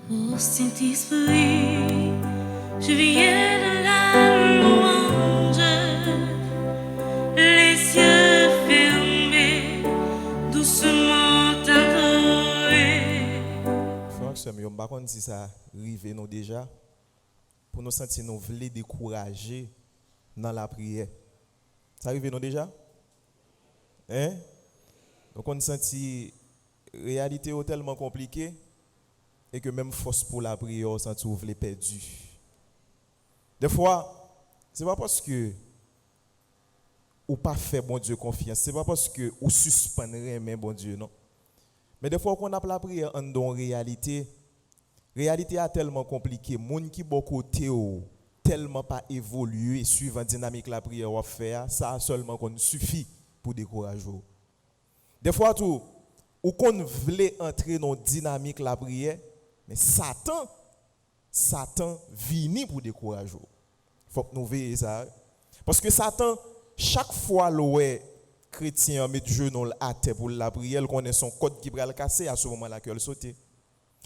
Ô Saint-Esprit, je viens de la louange, les yeux fermés, doucement adorés. Frère, je ne sais pas si ça arrive nous déjà, pour nous sentir nous voulons décourager dans la prière. Ça arrive nous déjà? Hein? Donc on sent la réalité est tellement compliquée et que même force pour la prière, on sent vous perdu. Des fois, ce n'est pas parce que ou pas fait bon Dieu confiance, ce n'est pas parce que ou suspendrait mais bon Dieu non. Mais des fois qu'on a la prière en dans réalité est tellement compliquée, monde qui beaucoup côté tellement pas évolué suivant dynamique la prière va faire, ça seulement qu'on suffit pour décourager. Des fois tout ou qu'on voulait entrer dans dynamique la prière, mais Satan vient pour décourager. Faut que nous veillions ça. Parce que Satan, chaque fois le chrétien met genou à terre pour la prière, il connaît son code qui va le casser à ce moment-là qu'il saute.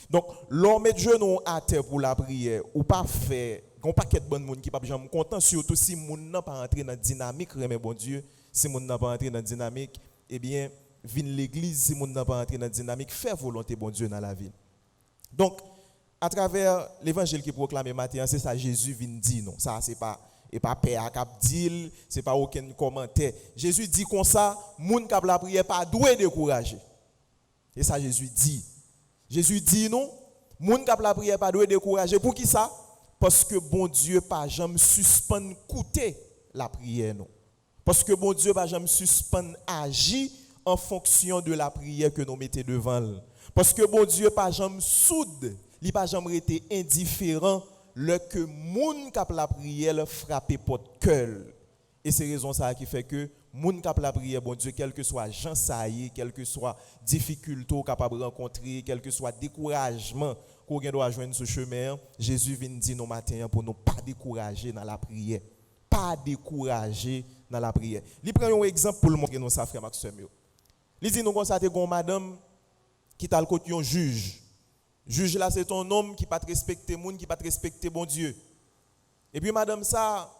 Donc, l'homme met genou à terre pour la prière ou pas faire, un paquet de bon monde qui pas jamais content, surtout si moun n'a pas entré dans dynamique, mais bon Dieu, si moun n'a pas entré dans dynamique, eh bien, vin l'église si moun n'a pas entré dans dynamique, faire volonté bon Dieu dans la vie. Donc, à travers l'évangile qui proclame matin, c'est ça Jésus vient dire non. Ça c'est pas et pas père cap dit, c'est pas aucun commentaire. Jésus dit comme ça, moun k'ap la prière pas doué décourager. Et ça Jésus dit. Jésus dit non, moun k'ap la prière pas doué décourager. Pour qui ça? Parce que bon Dieu pas jamais suspend coûter la prière non. Parce que bon Dieu pas jamais suspend agir en fonction de la prière que nous mettons devant. Parce que bon Dieu pas jamais soude, il pas jamais été indifférent le que moun k'ap la prière frappe porte cœur. Et c'est raison ça qui fait que moun k'ap la prière bon Dieu quel que soit Jean saillé, quel que soit difficulté capable rencontrer, quel que soit découragement qu'on doit joindre ce chemin, Jésus vient dire nos matin pour nous pas décourager dans la prière. Pas décourager dans la prière. Il prend un exemple pour le montrer nous ça frère Maxime. Il dit nous constater gon madame qui t'a le côté un juge. Juge là c'est ton homme qui pas te respecter monde qui pas te respecter bon Dieu. Et puis madame ça,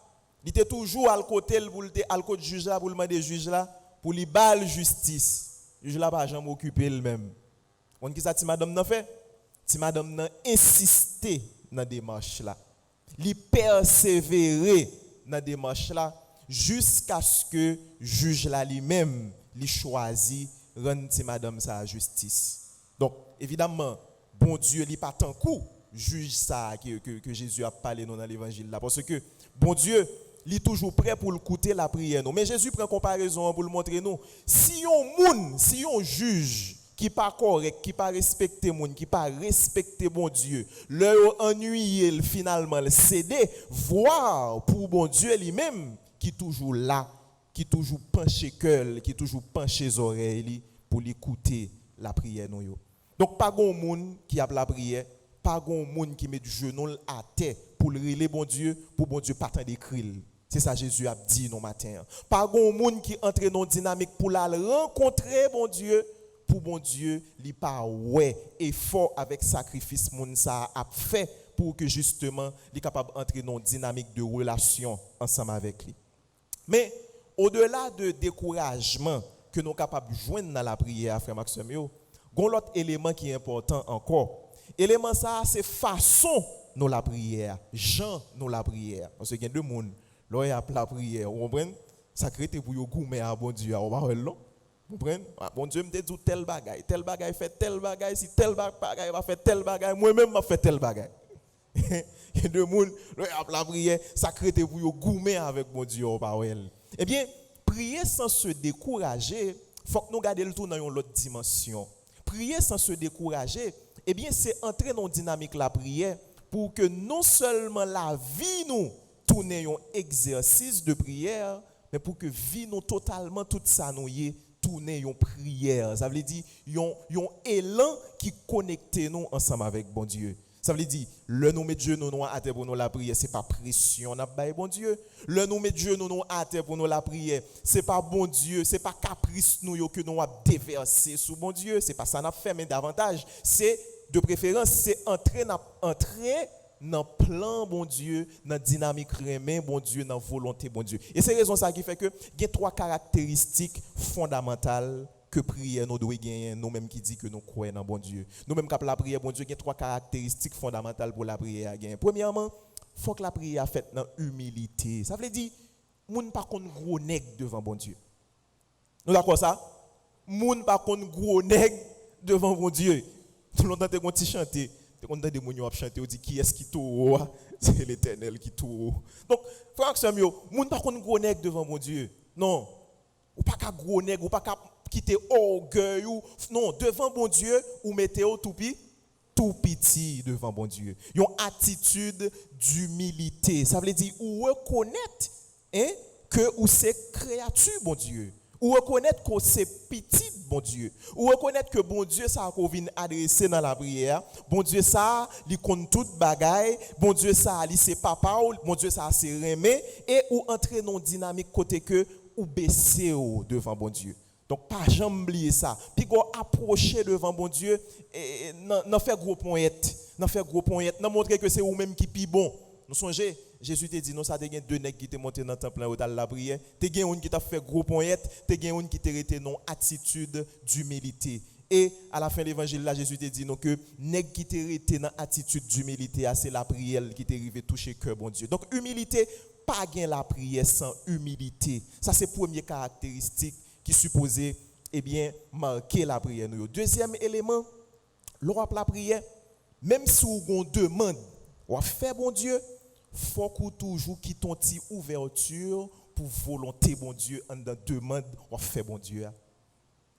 il était toujours à côté pour le à côté juge là pour le demander juge là pour lui balle justice. Juge là pas jamais occupé lui-même. On qui ça ti madame n'a fait? Ti madame n'a insisté dans démarche là. Li persévérer dans démarche là jusqu'à ce que juge là lui-même li choisi rendre ti madame sa justice. Donc évidemment bon Dieu li pas tant coup juge ça que Jésus a parlé dans l'évangile là parce que bon Dieu il est toujours prêt pour écouter la prière nous mais Jésus prend comparaison pour le montrer nous si on juge qui pas correct qui pas respecter monde qui pas respecter bon Dieu leur ennuyé finalement le céder voir pour bon Dieu lui-même qui toujours là qui toujours penché cœur qui toujours penché les oreilles pour l'écouter la prière nous. Donc, pas grand monde qui a la prière, pas grand monde qui met du genou à terre pour le relayer bon Dieu, pour bon Dieu pas tant d'écrire. C'est ça Jésus a dit nos matin. Pas grand monde qui entre dans une dynamique pour la rencontrer bon Dieu, pour bon Dieu, il pas ouais effort avec sacrifice moun ça a fait pour que justement il est capable d'entrer dans une dynamique de relation ensemble avec lui. Mais au-delà de découragement que nous sommes capables de joindre dans la prière, frère Maxime, il y a un autre élément qui est important encore. L'élément ça, c'est façon nous la prière, gens nous la prière. Parce qu'il y a deux mondes, là il y a la prière, vous comprenez? Ça crée pour vous goûter à bon Dieu, vous comprenez? Vous comprenez? Bon Dieu me dit tel bagaille fait tel bagaille, si tel bagaille va faire tel bagaille, moi-même va faire tel bagaille. Il y a deux mondes, là il y a la prière, ça crée pour vous goûter avec bon Dieu, vous comprenez? Eh bien, prier sans se décourager, il faut que nous gardions le tout dans une autre dimension. Prier sans se décourager, eh bien, c'est entrer dans une dynamique la prière pour que non seulement la vie nous tourne un exercice de prière, mais pour que vie nous totalement tout ça nous y tourne une prière. Ça veut dire un élan qui connecte nous ensemble avec bon Dieu. Ça veut dire, le nom de Dieu nous à terre pour nous la prière, c'est pas pression n'a pas bon Dieu. Le nom de Dieu nous à terre pour nous la prière, c'est pas bon Dieu, c'est pas caprice nous que nous a déversé sous bon Dieu, c'est pas ça n'a fait mais davantage, c'est de préférence, c'est entrer dans le plan, bon Dieu, dans la dynamique remè, bon Dieu, dans la volonté, bon Dieu. Et c'est raison ça qui fait que il y a 3 caractéristiques fondamentales que prière nous doit gagner, nous-mêmes qui dit que nous croyons dans bon Dieu. Nous-mêmes qui la prière, bon Dieu, il y a 3 caractéristiques fondamentales pour la prière à gagner. Premièrement, il faut que la prière soit faite dans humilité. Ça veut dire, moun pas kon gros nèg devant bon Dieu. Nous d'accord ça? Moun pas kon gros nèg devant bon Dieu. Tout le temps te kon ti chanter, te kon tande moun yo ap chanter, on dit qui est-ce qui tout c'est l'Éternel qui tout. Donc frère Samuel, moun pas kon gros nèg devant bon Dieu. Non. Ou pas ka gros nèg, ou pas ka quitter orgueil ou non, devant bon Dieu, ou mettez au tout petit devant bon Dieu. Une attitude d'humilité. Ça veut dire ou reconnaître que ou c'est créature bon Dieu. Ou reconnaître que c'est petit bon Dieu. Ou reconnaître que bon Dieu ça qu'on vient adresser dans la prière. Bon Dieu ça, il compte toute bagaille. Bon Dieu ça, il c'est papa. Bon Dieu ça, c'est remé. Et ou entrer dans une dynamique côté que ou baisser devant bon Dieu. Donc, pas jamais oublier ça. Puis, go approcher devant bon Dieu, n'en faire gros pointe. N'en faire gros pointe. N'en montrer que c'est vous-même qui pi bon. Nous songez, Jésus te dit, non, ça te gen 2 nèg qui te monté dans le temple où la prière. Te gen un qui t'a fait gros pointe. Te gen un qui te rete non attitude d'humilité. Et à la fin de l'évangile, là, Jésus te dit non, que nèg qui te rete dans attitude d'humilité, c'est la prière qui te rive toucher cœur bon Dieu. Donc, humilité, pas gain la prière sans humilité. Ça, c'est la première caractéristique qui supposait marquer la prière. Deuxième élément, lors de la prière, même si on demande, on fait bon Dieu, faut qu'on toujours quitte une petite ouverture pour volonté bon Dieu en demande, on fait bon Dieu.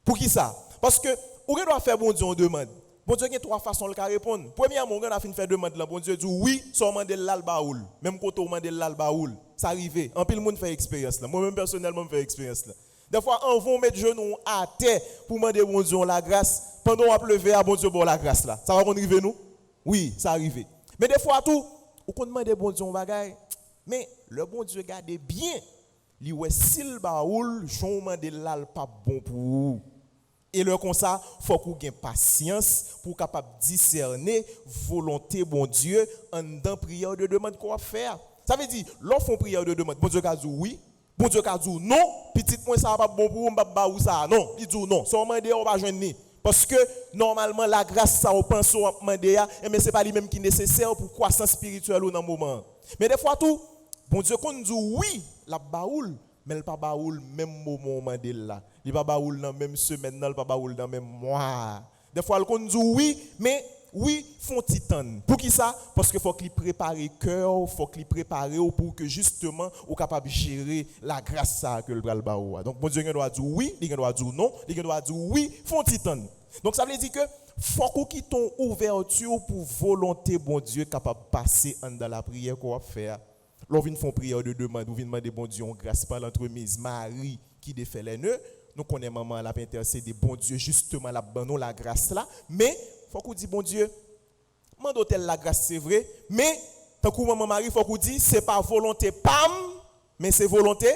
Pour qui ça? Parce que on doit faire bon Dieu, on demande. Bon Dieu, il y a 3 façons de répondre. Premièrement, on a fait une demande là, bon Dieu dit oui, sans demander l'albaoul. Même quand on demande l'albaoul, ça arrive. En pile monde fait expérience là. Moi-même personnellement, je fais expérience là. Des fois, on va mettre genoux à terre pour demander bon Dieu la grâce. Pendant qu'on pleuve, à bon Dieu bon la grâce là. Ça va arriver nous? Oui, ça arrive. Mais des fois tout, on demande bon Dieu un bagaille. Mais le bon Dieu garde bien. Li ouais s'il baoul, j'on demande l'al pas bon pour vous. Et le comme ça, faut qu'on ait patience pour capable discerner volonté bon Dieu en dans prière de demande qu'on va faire. Ça veut dire, lorsqu'on prière de demande, bon Dieu a dit oui. Bon Dieu a dit non, petit point ça va pas bon pour m'ba ou ça non, il dit non, ça on mande on va joindre parce que normalement la grâce ça on pense on demander mais c'est pas lui même qui est nécessaire pour croissance spirituelle dans moment. Mais des fois tout bon Dieu qu'on dit oui, la baoul mais il pas baoul même moment mandé là. Il pas baoul dans même semaine, il pas baoul dans même mois. Des fois qu'on dit oui, mais oui, font titan. Pour qui ça? Parce qu'il faut qu'il prépare le cœur, faut qu'il prépare pour que justement ou capable de gérer la grâce ça que le bral baou. Donc bon Dieu doit dire oui, il doit dire non, il doit dire oui, font titan. Donc ça veut dire que faut qu'on quitte ton ouverture pour volonté bon Dieu capable de passer dans la prière qu'on va faire. Lorsqu'on vient faire prière de demande, on vient demander bon Dieu en grâce par l'entremise Marie qui défait les nœuds. Nous connaissons maman la intercéder bon Dieu justement la bonne la grâce là, mais faut qu'on dise bon Dieu, mande-t-elle la grâce c'est vrai, mais tant que maman Marie faut qu'on dise c'est pas volonté pam, mais c'est volonté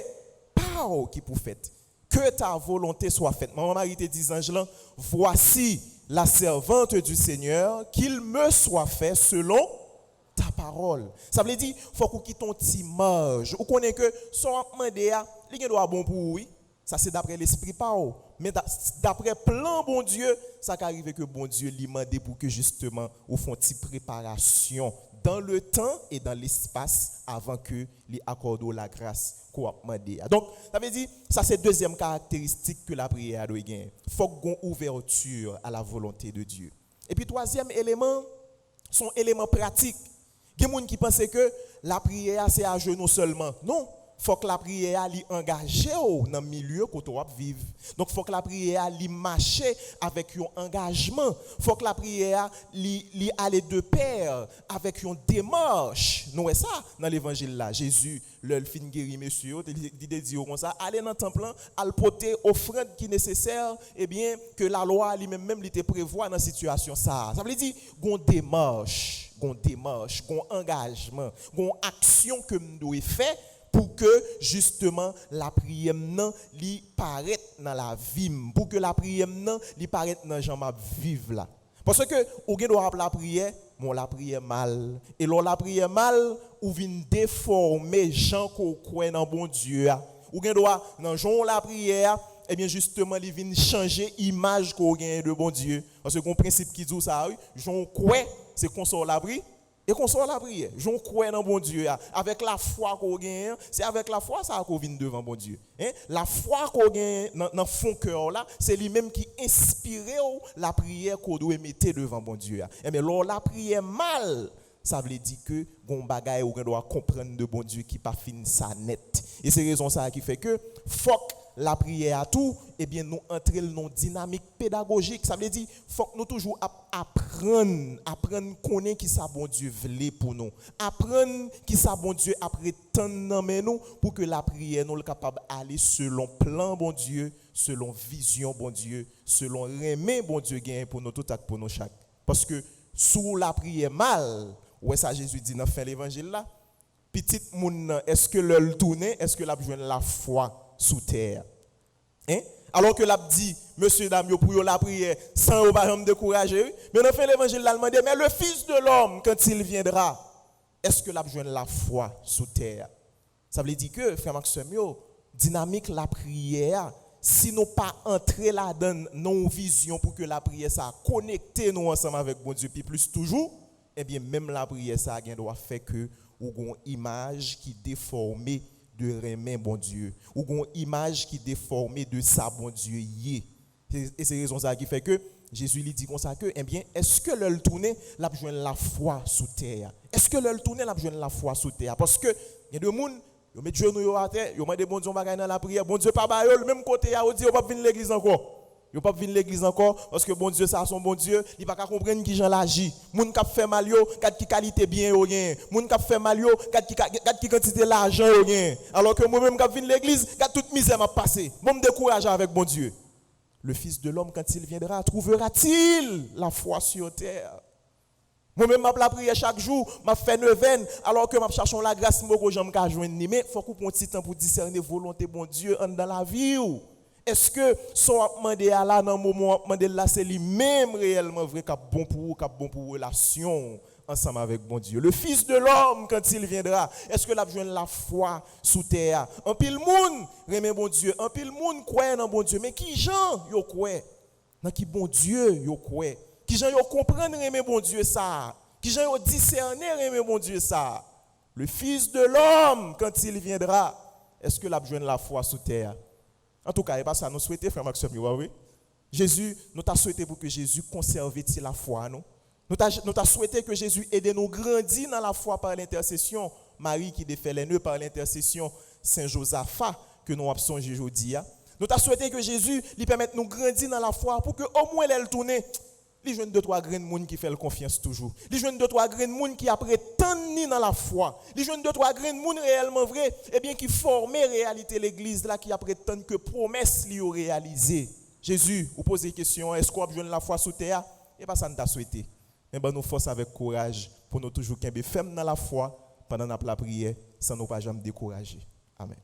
pao qui pour fait. Que ta volonté soit faite. Maman Marie te dit ange là, voici la servante du Seigneur, qu'il me soit fait selon ta parole. Ça veut dire faut qu'on quitte ton petit marge. Ou connaît que son demander il doit bon pour oui. Ça c'est d'après l'esprit pao. Mais d'après plan bon Dieu, ça arrive que bon Dieu lui demande pour que justement au font une préparation dans le temps et dans l'espace avant que lui accorde la grâce qu'on a demandé. Donc ça veut dire ça c'est deuxième caractéristique que la prière doit gagner. Faut qu'on ouverture à la volonté de Dieu. Et puis troisième élément, son élément pratique. Il y a des gens qui pensent que la prière c'est à genoux seulement. Non. Faut que la prière li engagé dans le milieu que tu vas vivre. Donc faut que la prière li marche avec un engagement. Faut que la prière li aller de pair avec une démarche. Nous ça dans l'évangile là. Jésus le fin guéri monsieur, il dit comme ça, aller dans le temple, al porter offrande qui est nécessaire et bien que la loi lui même li te prévoit dans situation ça. Ça veut dire gon démarche, gon engagement, gon action que nous devons faire pour que justement la prière li paraît dans la vie, pour que la prière li paraît dans Jean m'a vivre là. Parce que ou gen doit la prière, mon la prière mal. Et lors la prière mal, ou vient déformer gens qu'on croit dans bon Dieu. Ou gen doit dans Jean la prière, eh bien justement il vient changer image qu'on gagne de bon Dieu. Parce que un principe qui dit ça, Jean croit, c'est qu'on sort la prière. Et qu'on sort la prière. J'en crois dans bon Dieu. Avec la foi qu'on gagne, c'est avec la foi ça qu'on vient devant bon Dieu. La foi qu'on gagne dans fond cœur là, c'est lui-même qui inspire la prière qu'on doit mettre devant bon Dieu. Et mais lors la prière mal, ça veut dire que gon bagaille ou doit comprendre de bon Dieu qui pas fin ça net. Et c'est raison ça qui fait que faut la prière à tout, eh bien nous entrer dans une dynamique pédagogique. Ça veut dire faut que nous toujours apprendre connaître qui ça bon Dieu veut pour nous. Apprendre qui ça bon Dieu après tant dans nous pour que la prière nous capable aller selon plan bon Dieu, selon vision bon Dieu, selon remè bon Dieu gagne pour nous tout pour nous chaque. Parce que sous la prière mal, ouais ça Jésus dit dans fin l'évangile là, petit moun est-ce que le tourner, est-ce que l'a joindre la foi sous terre. Alors que l'a dit, monsieur, dame, pour la prière, sans pas me décourager. Mais dans fin l'évangile, l'a demandé, mais le Fils de l'homme, quand il viendra, est-ce que l'a joindre la foi sous terre? Ça veut dire que, frère Maxime, dynamique la prière, si nous pas entrer là-dedans, non vision pour que la prière ça connecter nous ensemble avec bon Dieu, puis plus toujours, eh bien, même la prière ça doit faire que, ou une image qui déformée de remet bon Dieu ou une image qui déformée de ça bon Dieu y est. Et c'est raison ça qui fait que Jésus lui dit comme ça que eh bien est-ce que le tourner l'a joindre la foi sous terre, est-ce que le tourner l'a joindre la foi sous terre parce que il y a des monde yo met genou à terre yo demande bon Dieu bagaille dans la prière bon Dieu pas ba yo le même côté a dit yo pas venir l'église encore. Yo pas venir l'église encore parce que bon Dieu ça son bon Dieu, il pas comprendre qui Jean l'agit. Moun k'ap fait mal yo, kat qui qualité bien yo gen. Moun k'ap fait mal yo, kat qui quantité l'argent yo gen. Alors que moi même k'ap venir l'église, kat toute misère m'a passé. Moi me décourager avec bon Dieu. Le Fils de l'homme quand il viendra, trouvera-t-il la foi sur terre? Moi même m'a la prière chaque jour, m'a fait neuvaine alors que m'a cherchons la grâce moko j'aime ka joindre ni mais faut qu'on prenne un petit temps pour discerner volonté bon Dieu dans la vie ou. Est-ce que son demandé à là dans moment demandé là c'est lui-même réellement vrai qui bon pour relation ensemble avec bon Dieu. Le Fils de l'homme quand il viendra, est-ce que l'a joindre la foi sous terre? En pile monde remet bon Dieu, en pile monde croit dans bon Dieu, mais qui gens yo croit? Dans qui bon Dieu yo croit? Qui gens yo comprendre remet bon Dieu ça? Qui gens yo discerner remet bon Dieu ça? Le Fils de l'homme quand il viendra, est-ce que l'a joindre la foi sous terre? En tout cas, et pas ça nous souhaiter frère Maxime, oui. Jésus, nous t'a souhaité pour que Jésus conserve la foi nous. Nous t'a souhaité que Jésus aide nous grandir dans la foi par l'intercession Marie qui défait les nœuds par l'intercession Saint Josaphat que nous avons songé aujourd'hui. Nous t'a souhaité que Jésus lui permette de nous grandir dans la foi pour que au moins elle tourne. Les jeunes de trois grains de monde qui fait la confiance toujours. Les jeunes de trois grains de monde qui après tant ni dans la foi. Les jeunes de trois grains de monde réellement vrai, eh bien qui former réalité l'église là qui après tant que promesse li réalisée. Jésus, vous posez question, est-ce qu'on a besoin de la foi sous terre? Et pas ça nous t'a souhaité. Mais ben nous force avec courage pour nous toujours qu'un ferme dans la foi pendant la prière sans nous pas jamais décourager. Amen.